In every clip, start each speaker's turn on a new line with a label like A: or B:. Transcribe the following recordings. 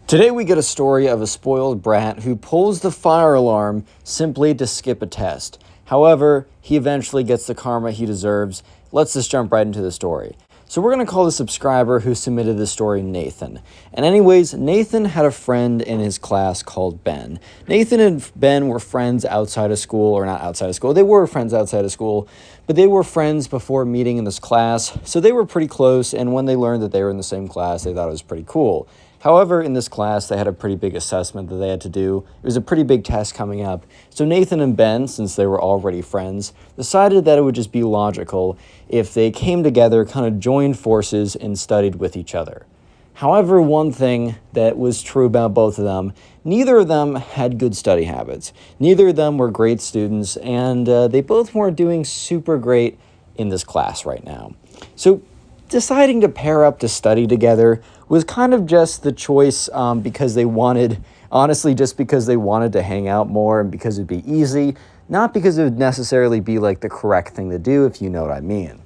A: Today we get a story of a spoiled brat who pulls the fire alarm simply to skip a test. However, he eventually gets the karma he deserves. Let's just jump right into the story. So we're going to call the subscriber who submitted this story Nathan. And anyways, Nathan had a friend in his class called Ben. Nathan and Ben were friends outside of school, or not outside of school. They were friends outside of school, but they were friends before meeting in this class. So they were pretty close, and when they learned that they were in the same class, they thought it was pretty cool. However, in this class, they had a pretty big assessment that they had to do. It was a pretty big test coming up. So Nathan and Ben, since they were already friends, decided that it would just be logical if they came together, kind of joined forces, and studied with each other. However, one thing that was true about both of them, neither of them had good study habits. Neither of them were great students, and they both weren't doing super great in this class right now. So deciding to pair up to study together was kind of just the choice because they wanted, honestly, just because they wanted to hang out more and because it'd be easy, not because it would necessarily be like the correct thing to do, if you know what I mean.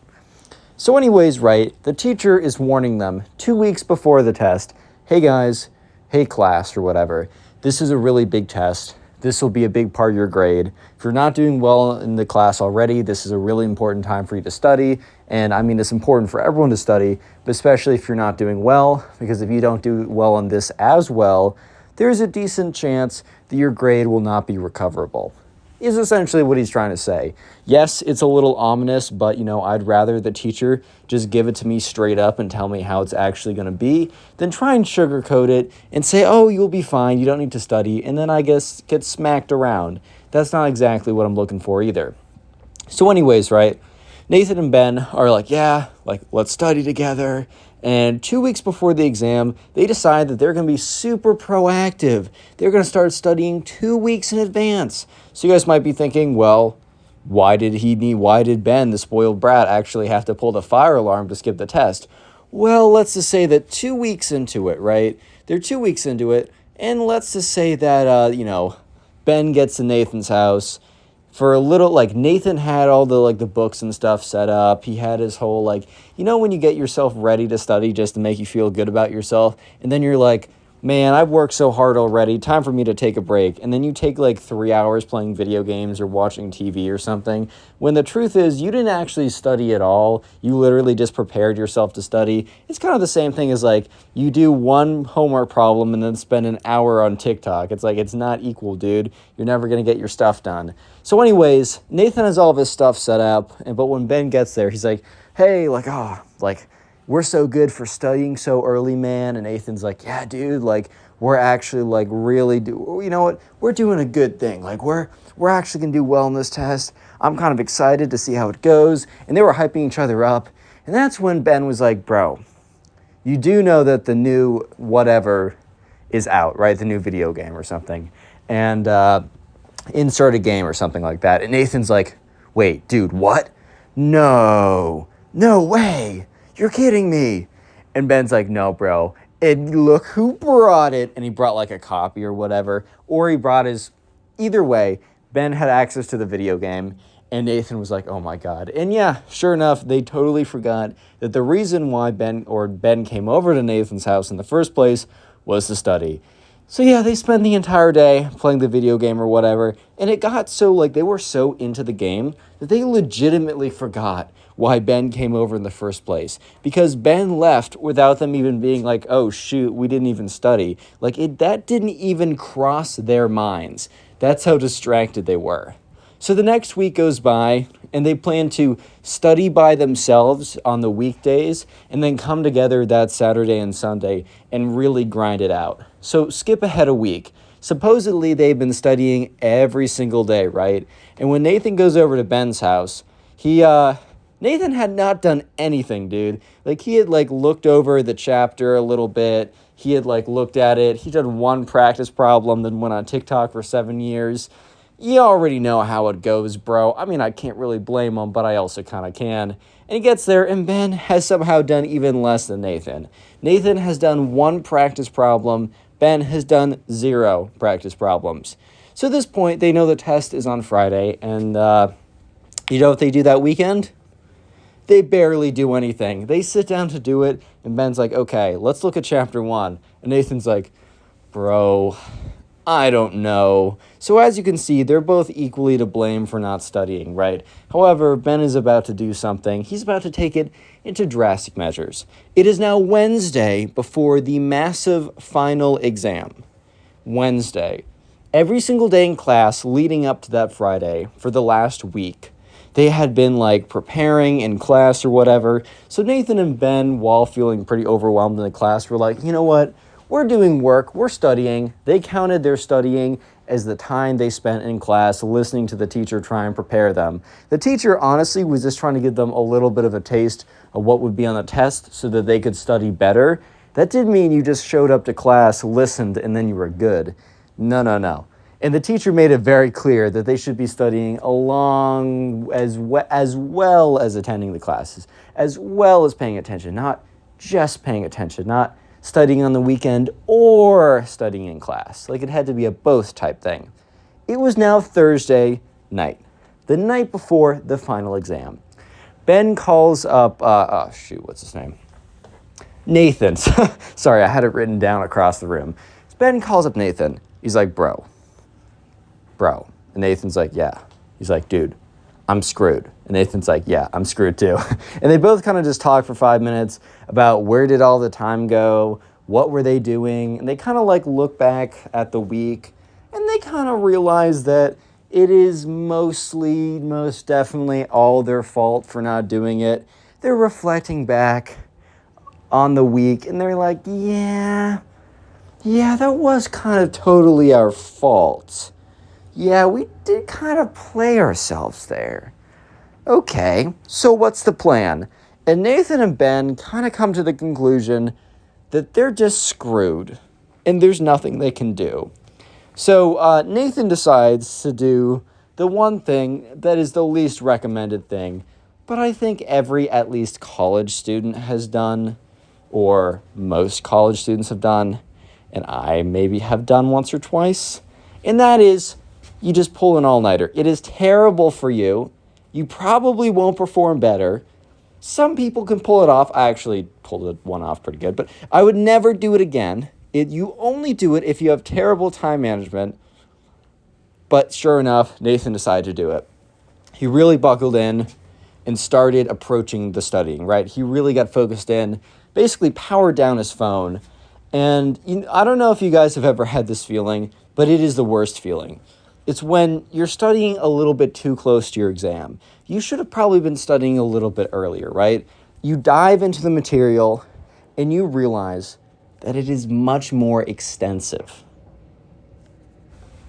A: So anyways, right, the teacher is warning them 2 weeks before the test, hey guys, hey class or whatever, this is a really big test. This will be a big part of your grade. If you're not doing well in the class already, this is a really important time for you to study. And I mean, it's important for everyone to study, but especially if you're not doing well, because if you don't do well on this as well, there's a decent chance that your grade will not be recoverable, is essentially what he's trying to say. Yes, it's a little ominous, but I'd rather the teacher just give it to me straight up and tell me how it's actually going to be than try and sugarcoat it and say, oh, you'll be fine, you don't need to study, and then I guess get smacked around. That's not exactly what I'm looking for either. So anyways, right, Nathan and Ben are like, yeah, let's study together. And 2 weeks before the exam, they decide that they're going to be super proactive. They're going to start studying 2 weeks in advance. So you guys might be thinking, well, why did Ben, the spoiled brat, actually have to pull the fire alarm to skip the test? Well, let's just say that 2 weeks into it, right? They're 2 weeks into it, and let's just say that, Ben gets to Nathan's house. For a little, Nathan had all the books and stuff set up. He had his whole, when you get yourself ready to study just to make you feel good about yourself, and then you're like, man, I've worked so hard already, time for me to take a break. And then you take 3 hours playing video games or watching TV or something, when the truth is you didn't actually study at all. You literally just prepared yourself to study. It's kind of the same thing as you do one homework problem and then spend an hour on TikTok. It's not equal, dude. You're never going to get your stuff done. So anyways, Nathan has all of his stuff set up, but when Ben gets there, he's like, hey, we're so good for studying so early, man. And Nathan's like, yeah, dude, we're actually really you know what? We're doing a good thing. We're actually going to do well in this test. I'm kind of excited to see how it goes. And they were hyping each other up. And that's when Ben was like, bro, you do know that the new whatever is out, right? The new video game or something. And insert a game or something like that. And Nathan's like, wait, dude, what? No way. You're kidding me. And Ben's like, no, bro. And look who brought it. And he brought a copy or whatever. Or he brought either way, Ben had access to the video game. And Nathan was like, oh my God. And yeah, sure enough, they totally forgot that the reason why Ben came over to Nathan's house in the first place was to study. So yeah, they spent the entire day playing the video game or whatever, and it got so, they were so into the game that they legitimately forgot why Ben came over in the first place. Because Ben left without them even being like, oh shoot, we didn't even study. That didn't even cross their minds. That's how distracted they were. So the next week goes by, and they plan to study by themselves on the weekdays, and then come together that Saturday and Sunday and really grind it out. So skip ahead a week. Supposedly, they've been studying every single day, right? And when Nathan goes over to Ben's house, Nathan had not done anything, dude. He had, looked over the chapter a little bit. He had, looked at it. He did one practice problem, then went on TikTok for 7 years. You already know how it goes, bro. I mean, I can't really blame him, but I also kind of can. And he gets there, and Ben has somehow done even less than Nathan. Nathan has done one practice problem. Ben has done 0 practice problems. So at this point, they know the test is on Friday, and you know what they do that weekend? They barely do anything. They sit down to do it, and Ben's like, okay, let's look at chapter 1. And Nathan's like, Bro, I don't know. So as you can see, they're both equally to blame for not studying, right? However, Ben is about to do something. He's about to take it into drastic measures. It is now Wednesday before the massive final exam. Wednesday. Every single day in class leading up to that Friday for the last week, they had been like preparing in class or whatever. So Nathan and Ben, while feeling pretty overwhelmed in the class, were like, you know what? We're doing work, we're studying. They counted their studying as the time they spent in class listening to the teacher try and prepare them. The teacher honestly was just trying to give them a little bit of a taste of what would be on the test so that they could study better. That didn't mean you just showed up to class, listened, and then you were good. No. And the teacher made it very clear that they should be studying along as well as attending the classes, as well as paying attention, not just paying attention, not studying on the weekend or studying in class. Like, it had to be a both type thing. It was now Thursday night, the night before the final exam. Ben calls up, what's his name? Nathan. Sorry, I had it written down across the room. Ben calls up Nathan. He's like, bro. And Nathan's like, yeah. He's like, dude, I'm screwed. And Nathan's like, yeah, I'm screwed too. And they both kind of just talk for 5 minutes about where did all the time go, what were they doing, and they kind of like look back at the week, and they kind of realize that it is most definitely all their fault for not doing it. They're reflecting back on the week, and they're like, yeah, that was kind of totally our fault. Yeah, we did kind of play ourselves there. Okay, so what's the plan? And Nathan and Ben kind of come to the conclusion that they're just screwed, and there's nothing they can do. So Nathan decides to do the one thing that is the least recommended thing, but I think every at least college student has done, or most college students have done, and I maybe have done once or twice, and that is you just pull an all-nighter. It is terrible for you. You probably won't perform better. Some people can pull it off. I actually pulled one off pretty good, but I would never do it again. You only do it if you have terrible time management. But sure enough, Nathan decided to do it. He really buckled in and started approaching the studying, right? He really got focused in, basically powered down his phone. And I don't know if you guys have ever had this feeling, but it is the worst feeling. It's when you're studying a little bit too close to your exam. You should have probably been studying a little bit earlier, right? You dive into the material and you realize that it is much more extensive,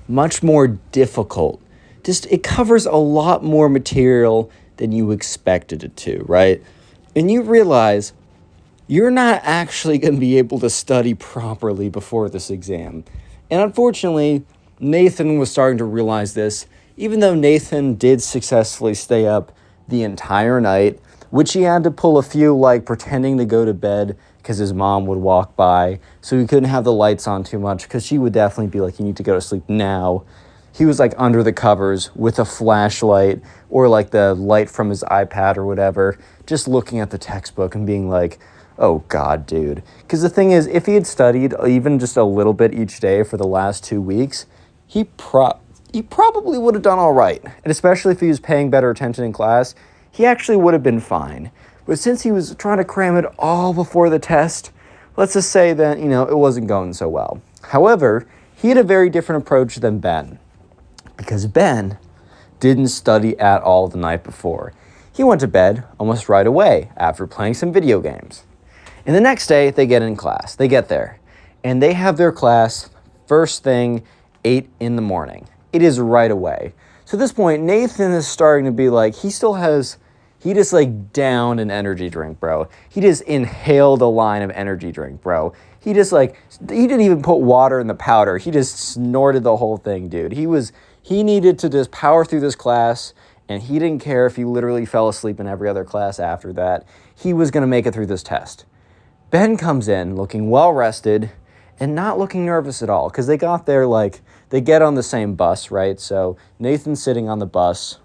A: much more difficult. It covers a lot more material than you expected it to, right? And you realize you're not actually going to be able to study properly before this exam. And unfortunately, Nathan was starting to realize this, even though Nathan did successfully stay up the entire night, which he had to pull a few, like pretending to go to bed because his mom would walk by, so he couldn't have the lights on too much because she would definitely be like, you need to go to sleep now. He was like under the covers with a flashlight or like the light from his iPad or whatever, just looking at the textbook and being like, oh God, dude. Because the thing is, if he had studied even just a little bit each day for the last 2 weeks, he probably would have done all right. And especially if he was paying better attention in class, he actually would have been fine. But since he was trying to cram it all before the test, let's just say that, it wasn't going so well. However, he had a very different approach than Ben, because Ben didn't study at all the night before. He went to bed almost right away after playing some video games. And the next day, they get in class. They get there, and they have their class first thing, 8 in the morning. It is right away. So at this point, Nathan is starting to be like, he just like downed an energy drink, bro. He just inhaled a line of energy drink, bro. He didn't even put water in the powder. He just snorted the whole thing, dude. He needed to just power through this class, and he didn't care if he literally fell asleep in every other class after that. He was going to make it through this test. Ben comes in looking well-rested and not looking nervous at all, because they got there they get on the same bus, right? So Nathan's sitting on the bus,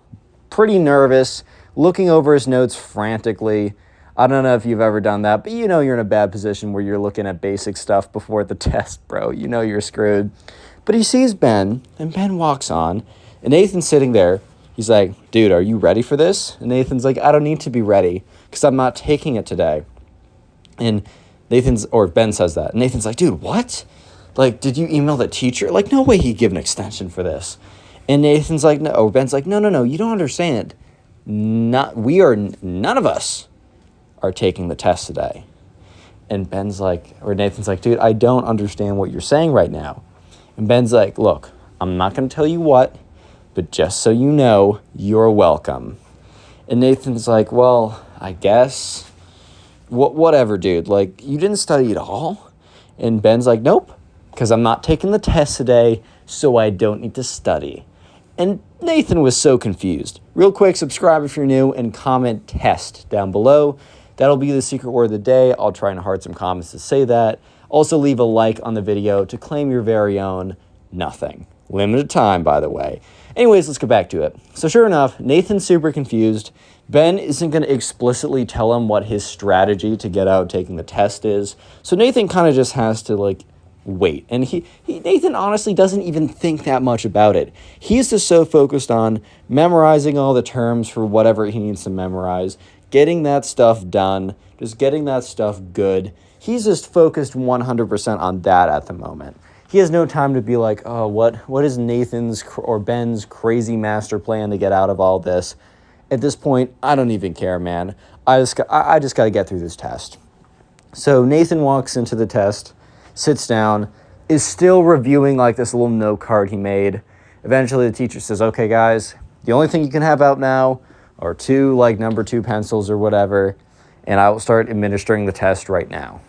A: pretty nervous, looking over his notes frantically. I don't know if you've ever done that, but you know you're in a bad position where you're looking at basic stuff before the test, bro. You know you're screwed. But he sees Ben, and Ben walks on, and Nathan's sitting there. He's like, dude, are you ready for this? And Nathan's like, I don't need to be ready because I'm not taking it today. And Ben says that. And Nathan's like, dude, what? Like, did you email the teacher? Like, no way he'd give an extension for this. And Nathan's like, no. Or Ben's like, no, you don't understand. None of us are taking the test today. And Nathan's like, dude, I don't understand what you're saying right now. And Ben's like, look, I'm not going to tell you what, but just so you know, you're welcome. And Nathan's like, well, I guess. Whatever, dude. Like, you didn't study at all? And Ben's like, nope, because I'm not taking the test today, so I don't need to study. And Nathan was so confused. Real quick, subscribe if you're new and comment test down below. That'll be the secret word of the day. I'll try and heart some comments to say that. Also, leave a like on the video to claim your very own nothing. Limited time, by the way. Anyways, let's get back to it. So sure enough, Nathan's super confused. Ben isn't going to explicitly tell him what his strategy to get out taking the test is. So Nathan kind of just has to, wait. And Nathan honestly doesn't even think that much about it. He's just so focused on memorizing all the terms for whatever he needs to memorize, getting that stuff done, just getting that stuff good. He's just focused 100% on that at the moment. He has no time to be like, oh, what is Nathan's or Ben's crazy master plan to get out of all this? At this point, I don't even care, man. I just got to get through this test. So Nathan walks into the test, sits down, is still reviewing this little note card he made. Eventually, the teacher says, okay, guys, the only thing you can have out now are two, number 2 pencils or whatever, and I will start administering the test right now.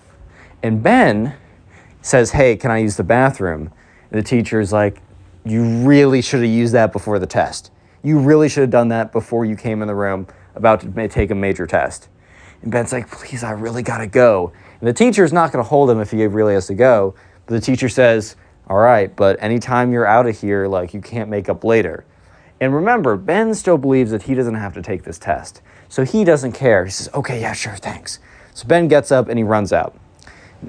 A: And Ben says, hey, can I use the bathroom? And the teacher's like, you really should have used that before the test. You really should have done that before you came in the room about to take a major test. And Ben's like, please, I really got to go. And the teacher's not going to hold him if he really has to go. But the teacher says, all right, but anytime you're out of here, you can't make up later. And remember, Ben still believes that he doesn't have to take this test. So he doesn't care. He says, okay, yeah, sure, thanks. So Ben gets up and he runs out.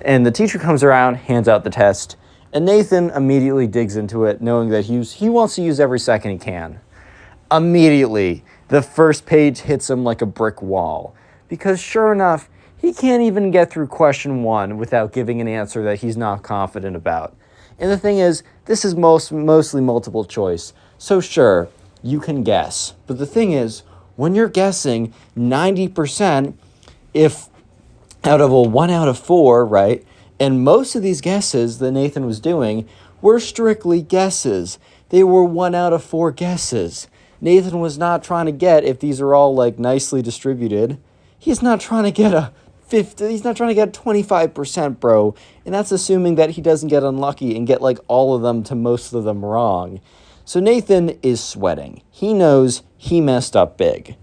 A: And the teacher comes around, hands out the test, and Nathan immediately digs into it, knowing that he wants to use every second he can. Immediately, the first page hits him like a brick wall, because sure enough, he can't even get through question 1 without giving an answer that he's not confident about. And the thing is, this is mostly multiple choice, so sure, you can guess. But the thing is, when you're guessing 90%, if out of a 1 out of 4, right? And most of these guesses that Nathan was doing were strictly guesses. They were 1 out of 4 guesses. Nathan was not trying to get if these are all nicely distributed. He's not trying to get a 50. He's not trying to get 25%, bro. And that's assuming that he doesn't get unlucky and get all of them to most of them wrong. So Nathan is sweating. He knows he messed up big.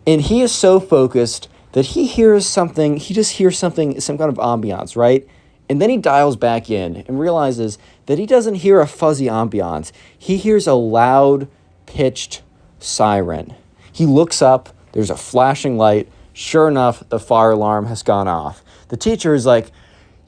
A: And he is so focused that he hears something, some kind of ambiance, right? And then he dials back in and realizes that he doesn't hear a fuzzy ambiance. He hears a loud, pitched siren. He looks up, there's a flashing light. Sure enough, the fire alarm has gone off. The teacher is like,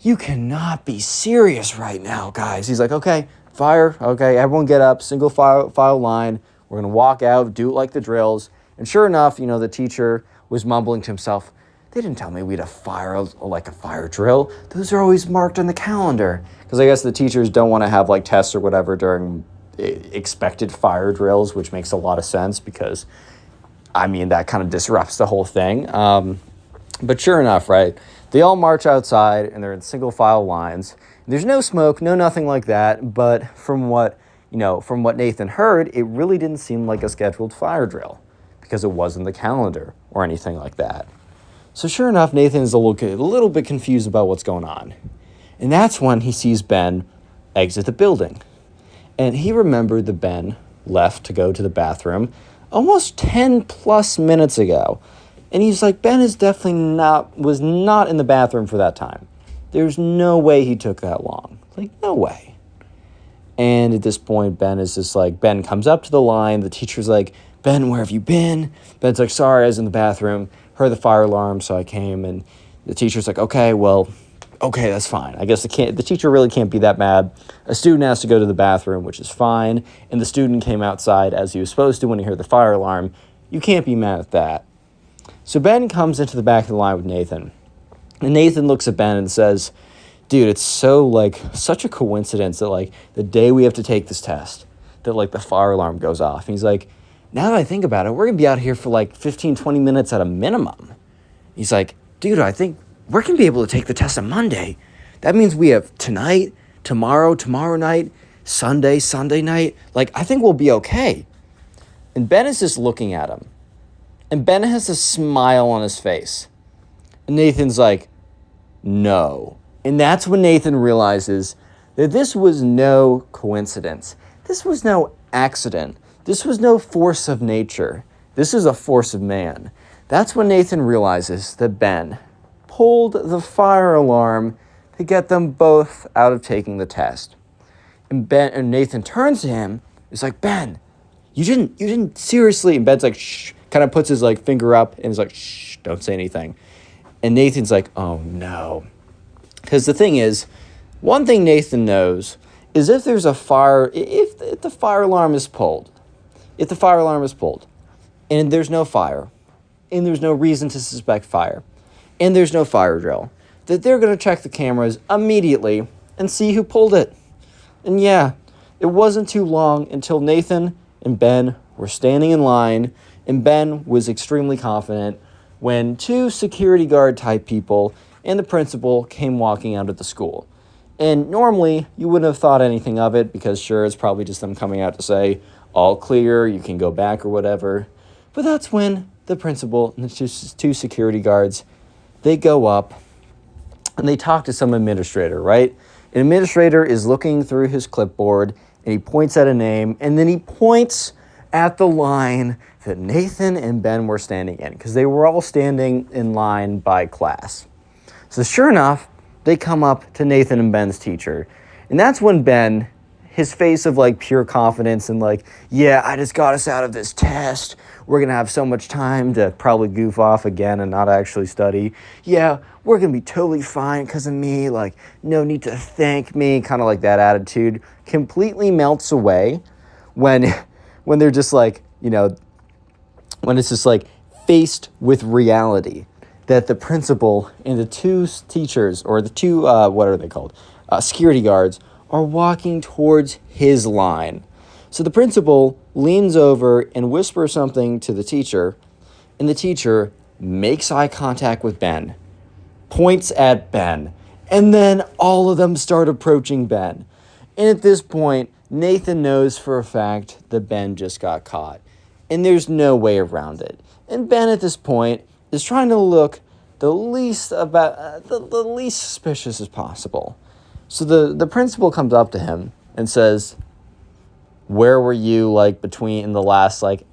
A: you cannot be serious right now, guys. He's like, okay, fire, okay, everyone get up, single file line. We're going to walk out, do it like the drills. And sure enough, the teacher was mumbling to himself, they didn't tell me we'd have fire like a fire drill. Those are always marked on the calendar. Because I guess the teachers don't want to have tests or whatever during expected fire drills, which makes a lot of sense because, that kind of disrupts the whole thing. But sure enough, right, they all march outside and they're in single file lines. There's no smoke, no nothing like that. But from what Nathan heard, it really didn't seem like a scheduled fire drill because it wasn't the calendar or anything like that. So sure enough, Nathan is a little bit confused about what's going on. And that's when he sees Ben exit the building. And he remembered that Ben left to go to the bathroom almost 10 plus minutes ago. And he's like, Ben is was not in the bathroom for that time. There's no way he took that long. No way. And at this point, Ben comes up to the line. The teacher's like, Ben, where have you been? Ben's like, sorry, I was in the bathroom, heard the fire alarm, so I came. And the teacher's like, okay, that's fine. I guess the teacher really can't be that mad. A student has to go to the bathroom, which is fine. And the student came outside as he was supposed to when he heard the fire alarm. You can't be mad at that. So Ben comes into the back of the line with Nathan. And Nathan looks at Ben and says, dude, it's such a coincidence that, the day we have to take this test, that, the fire alarm goes off. And he's like, now that I think about it, we're going to be out here for, 15, 20 minutes at a minimum. He's like, dude, I think we're going to be able to take the test on Monday. That means we have tonight, tomorrow night, Sunday night. I think we'll be okay. And Ben is just looking at him. And Ben has a smile on his face. And Nathan's like, no. And that's when Nathan realizes that this was no coincidence. This was no accident. This was no force of nature. This is a force of man. That's when Nathan realizes that Ben pulled the fire alarm to get them both out of taking the test. And Nathan turns to him. He's like, Ben, you didn't seriously. And Ben's like, shh, kind of puts his finger up and is like, shh, don't say anything. And Nathan's like, oh no. Because the thing is, one thing Nathan knows is if there's a fire, if the fire alarm is pulled, and there's no fire, and there's no reason to suspect fire, and there's no fire drill, that they're going to check the cameras immediately and see who pulled it. And yeah, it wasn't too long until Nathan and Ben were standing in line, and Ben was extremely confident when two security guard type people and the principal came walking out of the school. And normally, you wouldn't have thought anything of it because sure, it's probably just them coming out to say, all clear, you can go back or whatever. But that's when the principal and the two security guards, they go up and they talk to some administrator, right? An administrator is looking through his clipboard and he points at a name and then he points at the line that Nathan and Ben were standing in because they were all standing in line by class. So sure enough, they come up to Nathan and Ben's teacher. And that's when Ben, his face of pure confidence and yeah, I just got us out of this test. We're going to have so much time to probably goof off again and not actually study. Yeah, we're going to be totally fine because of me. No need to thank me. Kind of that attitude completely melts away when they're just when it's just faced with reality. That the principal and the two teachers, or the two, what are they called? Security guards, are walking towards his line. So the principal leans over and whispers something to the teacher, and the teacher makes eye contact with Ben, points at Ben, and then all of them start approaching Ben. And at this point, Nathan knows for a fact that Ben just got caught, and there's no way around it. And Ben at this point is trying to look the least suspicious as possible. So the principal comes up to him and says, where were you between in the last 10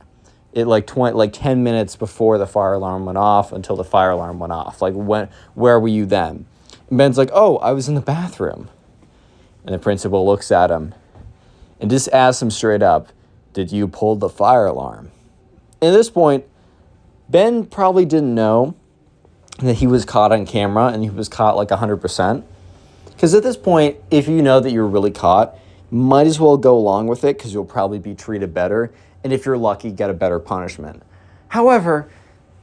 A: minutes before the fire alarm went off until the fire alarm went off? Where were you then? And Ben's like, oh, I was in the bathroom. And the principal looks at him and just asks him straight up, did you pull the fire alarm? And at this point, Ben probably didn't know that he was caught on camera and he was caught 100%. Because at this point, if you know that you're really caught, might as well go along with it because you'll probably be treated better. And if you're lucky, get a better punishment. However,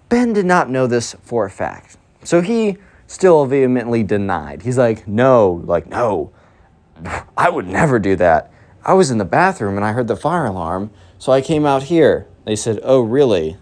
A: Ben did not know this for a fact. So he still vehemently denied. He's like, no, I would never do that. I was in the bathroom and I heard the fire alarm, so I came out here. They said, oh, really?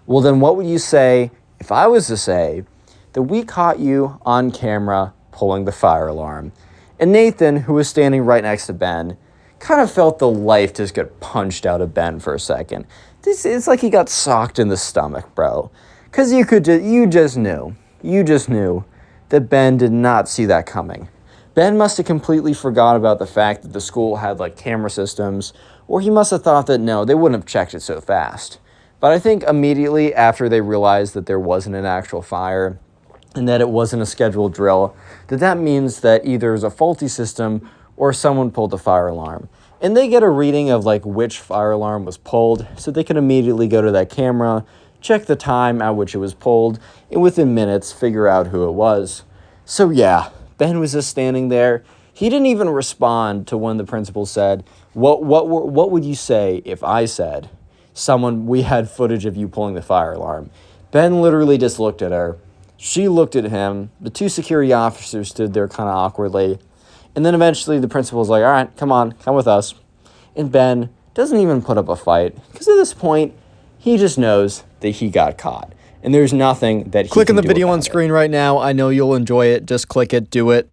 A: Well, then what would you say if I was to say that we caught you on camera pulling the fire alarm? And Nathan, who was standing right next to Ben, kind of felt the life just get punched out of Ben for a second. It's like he got socked in the stomach, bro. Because you just knew that Ben did not see that coming. Ben must have completely forgot about the fact that the school had camera systems, or he must have thought that no, they wouldn't have checked it so fast. But I think immediately after they realized that there wasn't an actual fire and that it wasn't a scheduled drill, that means that either it was a faulty system or someone pulled the fire alarm. And they get a reading of like which fire alarm was pulled, so they can immediately go to that camera, check the time at which it was pulled, and within minutes figure out who it was. So yeah, Ben was just standing there. He didn't even respond to when the principal said, what would you say if I said, we had footage of you pulling the fire alarm? Ben literally just looked at her. She looked at him. The two security officers stood there kind of awkwardly. And then eventually the principal was like, all right, come with us. And Ben doesn't even put up a fight, because at this point, he just knows that he got caught. And there's nothing that he
B: Clicking
A: can
B: the
A: do
B: video
A: about
B: on
A: it.
B: screen right now. I know you'll enjoy it. Just click it, do it.